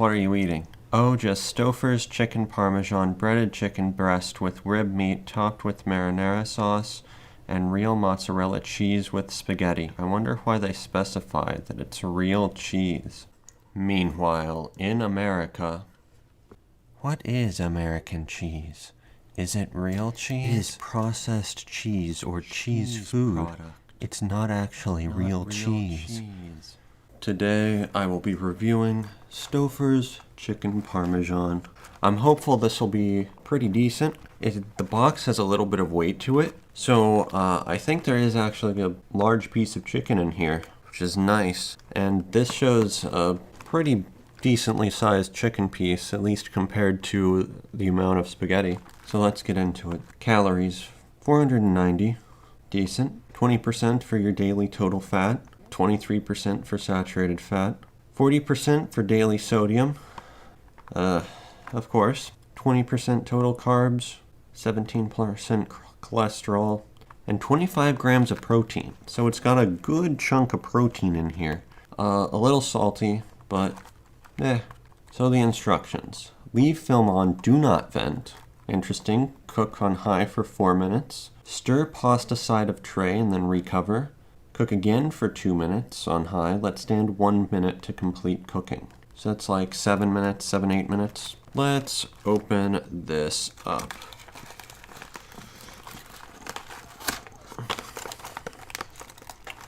What are you eating? Oh, just Stouffer's chicken Parmesan breaded chicken breast with rib meat topped with marinara sauce and real mozzarella cheese with spaghetti. I wonder why they specify that it's real cheese. Meanwhile, in America... What is American cheese? Is it real cheese? It is processed cheese or cheese food. Product. It's not actually real cheese. Today, I will be reviewing Stouffer's chicken Parmesan. I'm hopeful this will be pretty decent. The box has a little bit of weight to it, so I think there is actually a large piece of chicken in here, which is nice. And this shows a pretty decently sized chicken piece, at least compared to the amount of spaghetti. So let's get into it. Calories, 490, decent. 20% for your daily total fat, 23% for saturated fat, 40% for daily sodium, of course, 20% total carbs, 17% cholesterol, and 25 grams of protein. So it's got a good chunk of protein in here. A little salty, but So the instructions. Leave film on, do not vent. Interesting. Cook on high for 4 minutes. Stir pasta side of tray and then recover. Cook again for 2 minutes on high. Let stand 1 minute to complete cooking. So that's like 7 minutes, 7-8 minutes. Let's open this up.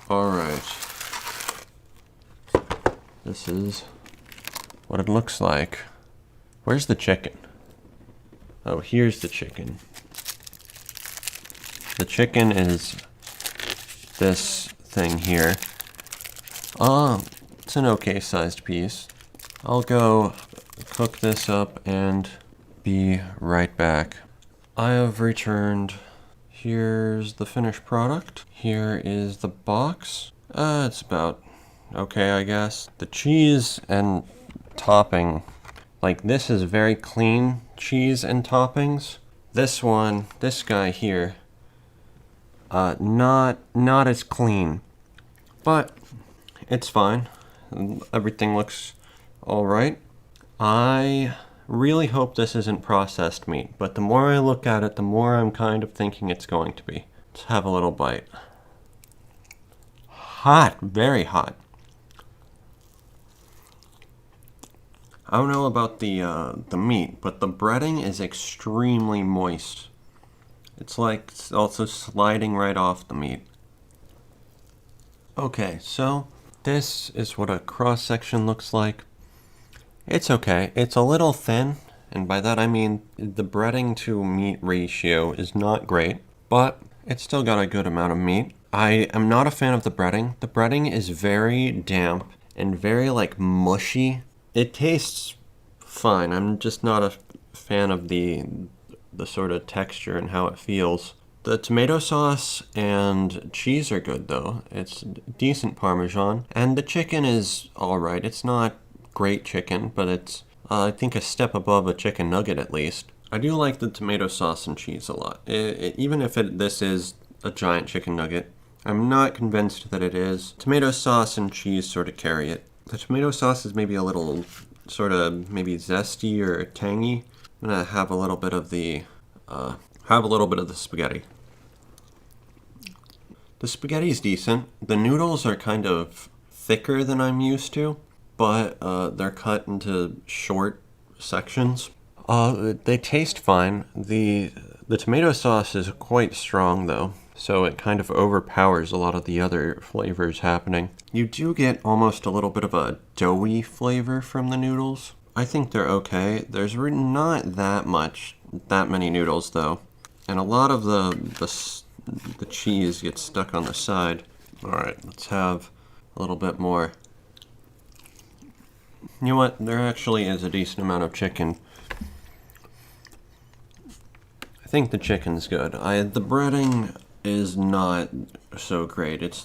Alright. This is what it looks like. Where's the chicken? Oh, here's the chicken. The chicken is this thing here. It's an okay sized piece. I'll go cook this up and be right back. I have returned. Here's the finished product. Here is the box. It's about okay, I guess. The cheese and topping, like this is very clean cheese and toppings. This one, this guy here, not as clean, but it's fine. Everything looks all right. I really hope this isn't processed meat, but the more I look at it, the more I'm kind of thinking it's going to be. Let's have a little bite. Hot, very hot. I don't know about the meat, but the breading is extremely moist. It's like it's also sliding right off the meat. Okay, so this is what a cross-section looks like. It's okay. It's a little thin, and by that I mean the breading to meat ratio is not great, but it's still got a good amount of meat. I am not a fan of the breading. The breading is very damp and very like mushy. It tastes fine. I'm just not a fan of the sort of texture and how it feels. The tomato sauce and cheese are good though. It's decent Parmesan. And the chicken is alright. It's not great chicken, but it's I think a step above a chicken nugget at least. I do like the tomato sauce and cheese a lot. Even if this is a giant chicken nugget, I'm not convinced that it is. Tomato sauce and cheese sort of carry it. The tomato sauce is maybe a little sort of maybe zesty or tangy. I'm gonna have a little bit of the spaghetti. The spaghetti's decent. The noodles are kind of thicker than I'm used to, but they're cut into short sections. They taste fine. The tomato sauce is quite strong though, so it kind of overpowers a lot of the other flavors happening. You do get almost a little bit of a doughy flavor from the noodles. I think they're okay. There's not that many noodles though, and a lot of the cheese gets stuck on the side. All right, let's have a little bit more. You know what? There actually is a decent amount of chicken. I think the chicken's good. The breading is not so great. It's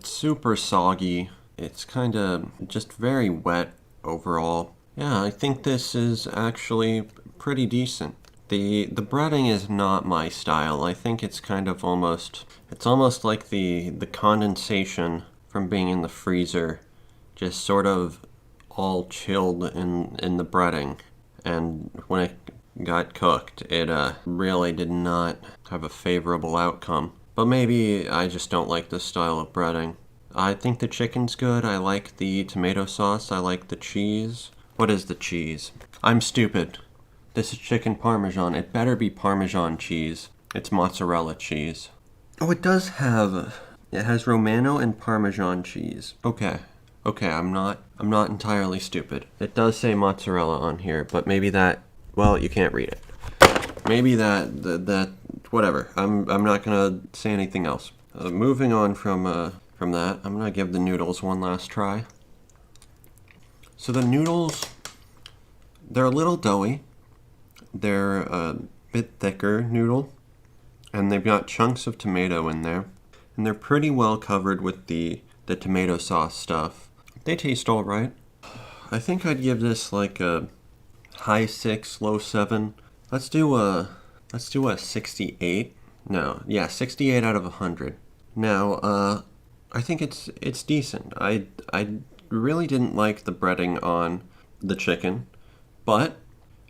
super soggy. It's kind of just very wet overall. Yeah, I think this is actually pretty decent. The breading is not my style. I think it's kind of almost like the condensation from being in the freezer just sort of all chilled in the breading, and when it got cooked, it really did not have a favorable outcome. But maybe I just don't like this style of breading. I think the chicken's good. I like the tomato sauce. I like the cheese. What is the cheese? I'm stupid. This is chicken Parmesan. It better be Parmesan cheese. It's mozzarella cheese. Oh, it has Romano and Parmesan cheese. Okay, I'm not entirely stupid. It does say mozzarella on here, but maybe that, well, you can't read it. Maybe that whatever. I'm not gonna say anything else. Moving on from that, I'm gonna give the noodles one last try. So the noodles, they're a little doughy. They're a bit thicker noodle, and they've got chunks of tomato in there, and they're pretty well covered with the tomato sauce stuff. They taste all right. I think I'd give this like a high 6, low 7. Let's do a 68. No, yeah, 68 out of 100. Now, I think it's decent. I really didn't like the breading on the chicken, but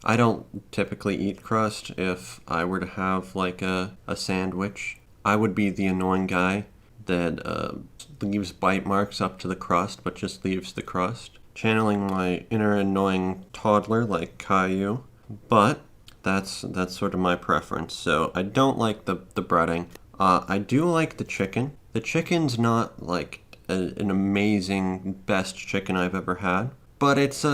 I don't typically eat crust. If I were to have like a sandwich, I would be the annoying guy that leaves bite marks up to the crust, but just leaves the crust. Channeling my inner annoying toddler like Caillou. But that's sort of my preference. So I don't like the breading. I do like the chicken. The chicken's not like an amazing best chicken I've ever had, but it's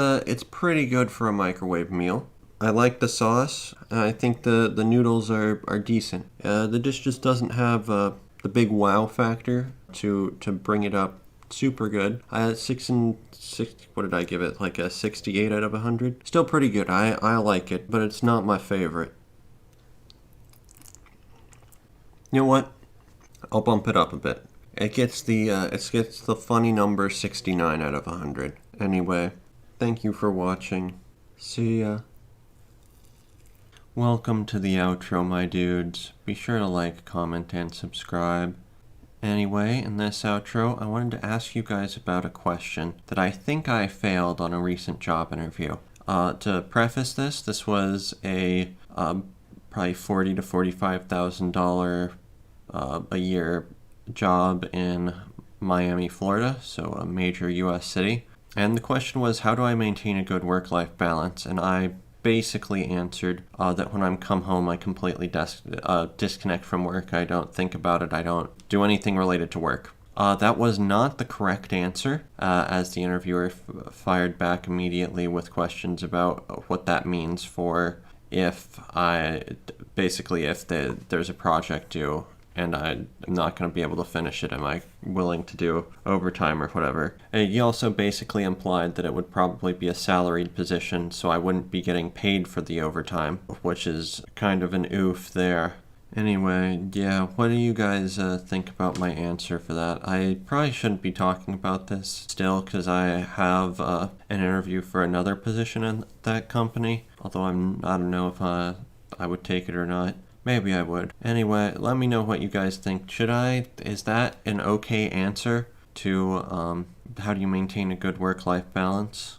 pretty good for a microwave meal. I like the sauce. I think the noodles are decent. The dish just doesn't have the big wow factor to bring it up super good. I had 6 and 6. What did I give it? Like a 68 out of 100. Still pretty good. I like it, but it's not my favorite. You know what? I'll bump it up a bit. It gets the funny number 69 out of 100. Anyway, thank you for watching. See ya. Welcome to the outro, my dudes. Be sure to like, comment, and subscribe. Anyway, in this outro, I wanted to ask you guys about a question that I think I failed on a recent job interview. To preface this was a probably $40,000 to $45,000 a year job in Miami, Florida, so a major U.S. city. And the question was, how do I maintain a good work-life balance? And I basically answered that when I come home, I completely disconnect from work. I don't think about it. I don't do anything related to work. That was not the correct answer, as the interviewer fired back immediately with questions about what that means for if there's a project due and I'm not going to be able to finish it, am I willing to do overtime or whatever? And he also basically implied that it would probably be a salaried position, so I wouldn't be getting paid for the overtime, which is kind of an oof there. Anyway, yeah, what do you guys think about my answer for that? I probably shouldn't be talking about this still, because I have an interview for another position in that company, although I don't know if I would take it or not. Maybe I would. Anyway, let me know what you guys think. Is that an okay answer to how do you maintain a good work-life balance?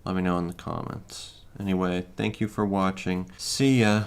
Let me know in the comments. Anyway, thank you for watching. See ya!